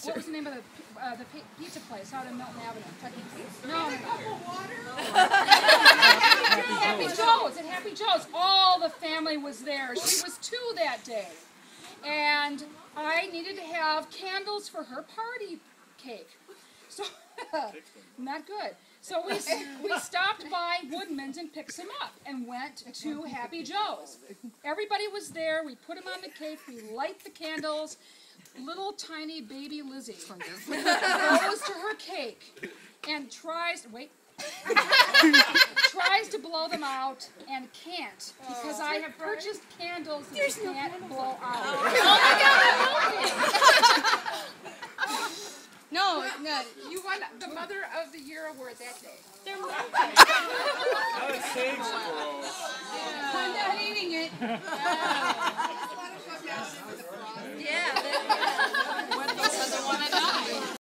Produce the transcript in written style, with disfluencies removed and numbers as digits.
what was the name of the pizza place out in Milton Avenue? No. Happy Joe's. At Happy Joe's, all the family was there. She was 2 that day. And I needed to have candles for her party cake. So, not good. So we stopped by Woodman's and picked some up and went to Happy Joe's. Everybody was there. We put them on the cake. We light the candles. Little tiny baby Lizzie goes to her cake and tries to blow them out and can't because I have purchased candles that you can't blow out. No, you won the Mother of the Year award that day. That was sage squirrel. I'm not eating it.